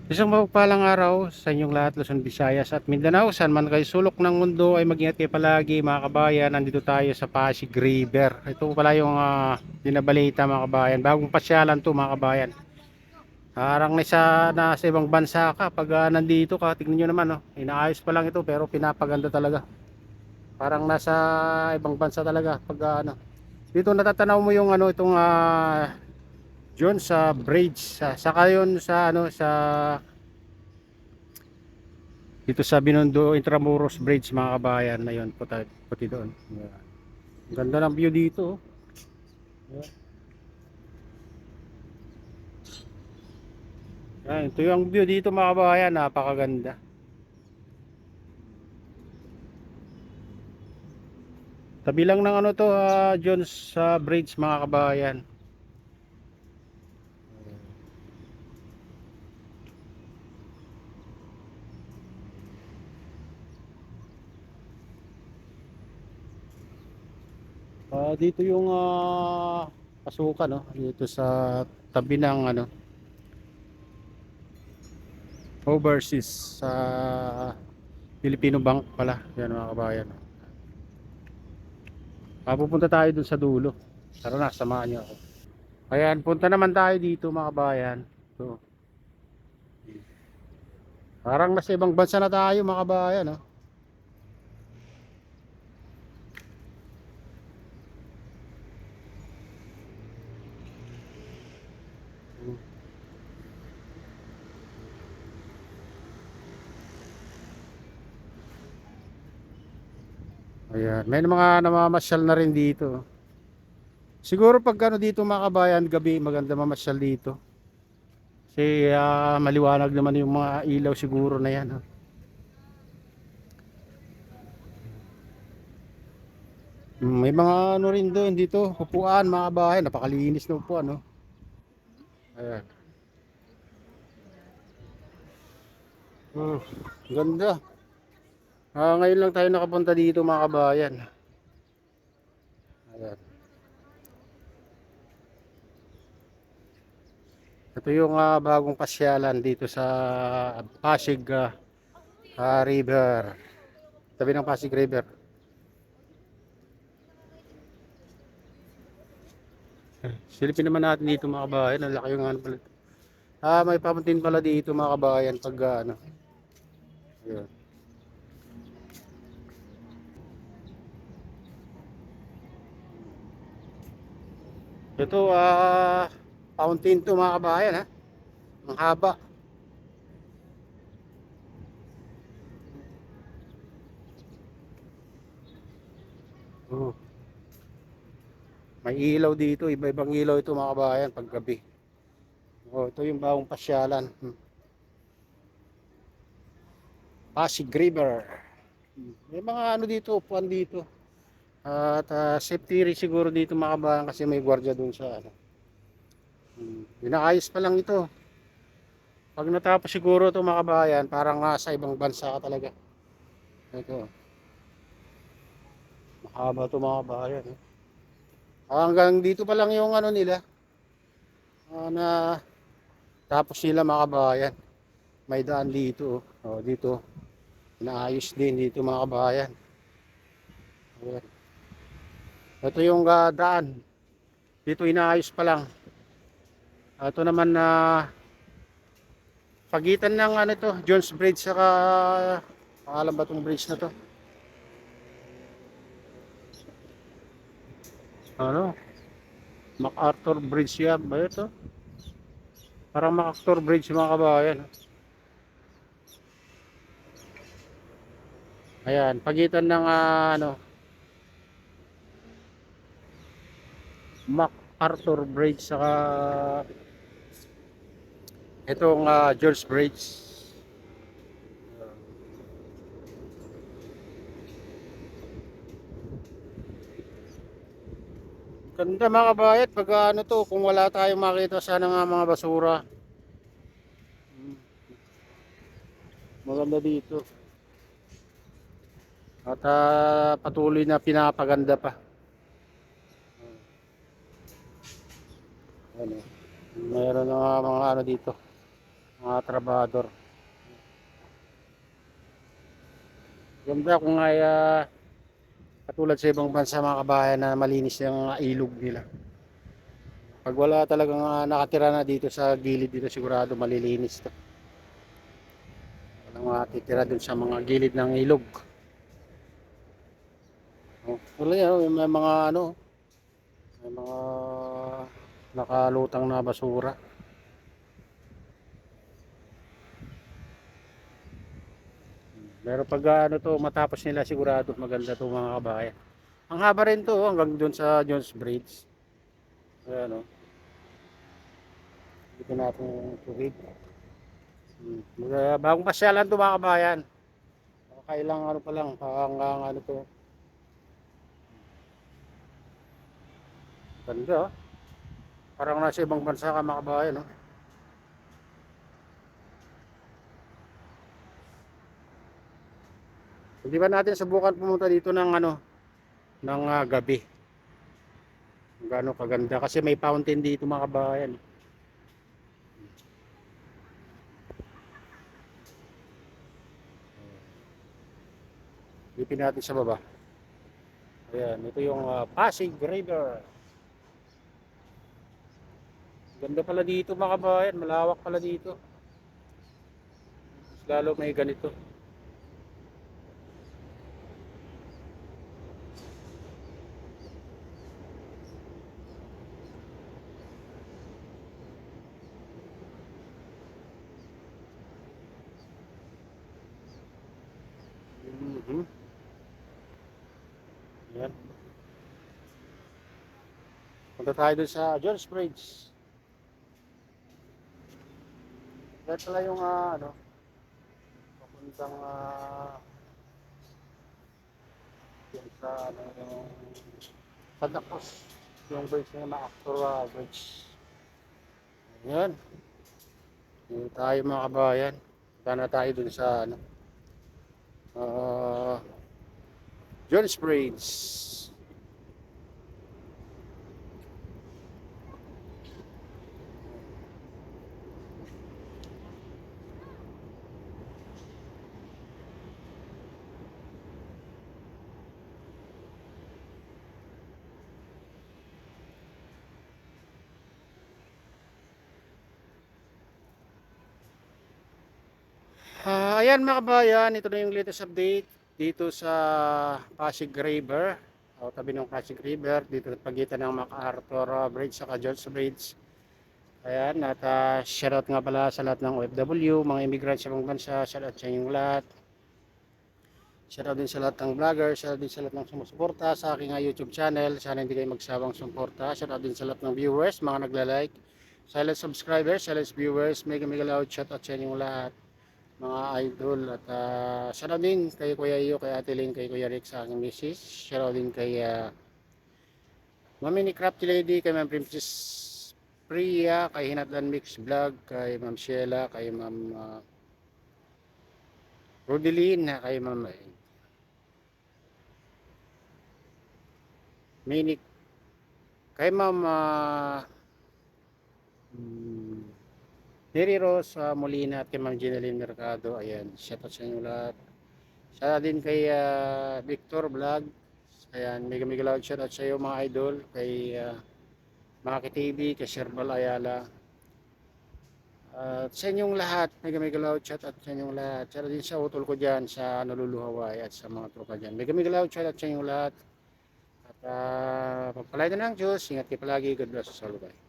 Isang mapagpalang araw sa inyong lahat, Luzon, Visayas at Mindanao. Saan man kayo sulok ng mundo ay mag-ingat kayo palagi mga kabayan. Nandito tayo sa Pasig River. Ito pala yung binabalita mga kabayan. Bagong pasyalan to mga kabayan. Parang nasa ibang bansa ka pag nandito ka. Tingnan nyo naman, oh. Inaayos pa lang ito pero pinapaganda talaga. Parang nasa ibang bansa talaga pag dito natatanaw mo yung itong John sa bridge. Saka yun sa dito sa Binondo Intramuros Bridge mga kabayan na yun, puti doon. Ayan. Ganda ng view dito, oh. Ayan, ito yung view dito mga kabayan, napakaganda. Tabi lang ng to, Jones sa Bridge mga kabayan. Dito yung pasukan, no, dito sa tabi ng overseas sa Filipino Bank pala. Yan mga kabayan. Pupunta tayo dun sa dulo. Tara na, samahan niyo ako. Ayan, punta naman tayo dito mga kabayan. So, parang nasa ibang bansa na tayo mga kabayan, no? Ayan, may mga namamasyal na rin dito. Siguro pag dito mga kabayan, gabi maganda mamasyal dito. Kasi maliwanag naman yung mga ilaw siguro na yan. May mga rin doon dito, upuan mga kabayan, napakalinis na upuan, no? Ayan. Hmm, ganda. Ngayon lang tayo nakapunta dito mga kabayan. Ayan. Ito yung bagong pasyalan dito sa Pasig River. Tabi ng Pasig River. Silipin naman natin dito mga kabayan. Ang laki yung pala. May pamuntin pala dito mga kabayan pag Ayan. Ito fountain to mga kabayan, ha. Ang haba. Oh. May ilaw dito, iba-ibang ilaw ito mga kabayan pag gabi. Oh, ito yung bagong pasyalan. Pasig River. May mga dito, upuan dito. At safety rin siguro dito mga kabayan kasi may gwardiya doon sa Inaayos pa lang ito. Pag natapos siguro ito mga kabayan, parang nasa ibang bansa ka talaga. Ito, mahaba ito mga kabayan. Hanggang dito pa lang yung nila. Na tapos nila mga kabayan. May daan dito. Dito. Inaayos din dito mga kabayan. Ayan. Ito yung daan. Dito inaayos pa lang. Ito naman na pagitan ng to, Jones Bridge saka alam ba itong bridge na to? Ano? MacArthur Bridge yan ba ito? Parang MacArthur Bridge mga kabayan. Ayan, pagitan ng MacArthur Bridge saka itong George Bridge. Ganda mga kabayan pag to, kung wala tayong makita sana nga mga basura. Maganda dito. At patuloy na pinapaganda pa. Ano, mayroon na mga dito. mga trabador. Ganda kung ay katulad sa ibang bansa mga kabayan na malinis yung ilog nila. Pag wala talagang nakatira na dito sa gilid dito, sigurado malilinis to. Walang matitira dun sa mga gilid ng ilog. Oh, wala yan, oh, may mga ano, may mga nakalutang na basura. Pero pag ano to, matapos nila sigurado maganda to mga kabayan. Ang haba rin to, oh, hanggang dun sa Jones Bridge. Ayan, oh. Dito natin yung tubig. Bagong pasyalan to mga kabayan. Kailang ano pa lang, hanggang ano to. Ganda, oh. Parang nasa ibang bansa ka mga kabayan, oh. Hindi ba natin subukan pumunta dito ng ano, ng gabi. Gaano kaganda kasi may fountain dito mga kabayan. Lipin natin sa baba. Ayan, ito yung Pasig River. Ganda pala dito mga kabayan, malawak pala dito. Lalo may ganito. Mhm. Ayan. Punta tayo dun sa Jones Bridge. Yan pala yung ano, papuntang yung sa ano, yung Santa Cruz. Yung bridge na ma-actor bridge. Ayan. Dito tayo mga kabayan. Punta na tayo dun sa ano, uh, Jones Bridge. Ayan mga kabayan, ito na yung latest update dito sa Pasig River. O tabi ng Pasig River, dito sa pagitan ng MacArthur Bridge sa Jones Bridge. Ayan, at shoutout nga pala sa lahat ng OFW, mga immigrants sa ibang bansa, shoutout sa inyong lahat. Shoutout din sa lahat ng vlogger, shoutout din sa lahat ng sumusuporta sa aking YouTube channel. Sana hindi kayo magsawang suporta. Shoutout din sa lahat ng viewers, mga nagla-like, silent subscribers, silent viewers, mega mega loud shoutout sa inyong lahat mga idol. At shoutout din kay Kuya Iyo, kay Ate Lynn, kay Kuya Rick sa aking misis. Shoutout din kay Mami ni Crafty Lady, kay Ma'am Princess Priya, kay Hinatlan Mix Vlog, kay Ma'am Sheila, kay Ma'am Rodeline, kay Ma'am Minik, kay Ma'am Mary Rose Molina at kay Ma'am Jeneline Mercado. Ayan, shoutout sa inyo lahat. Shoutout din kay Victor Vlog. Ayan, mega mega loud shoutout sa iyo mga idol. Kay Maki TV, kay Sherbal Ayala. At sa inyong lahat, mega mega loud shoutout sa inyong lahat. Shoutout din sa utol ko dyan, sa Naluluhaway at sa mga tropa dyan. Mega mega loud shoutout sa inyong lahat. At pagpalain na ng Diyos, ingat kayo palagi. God bless us all. Bye.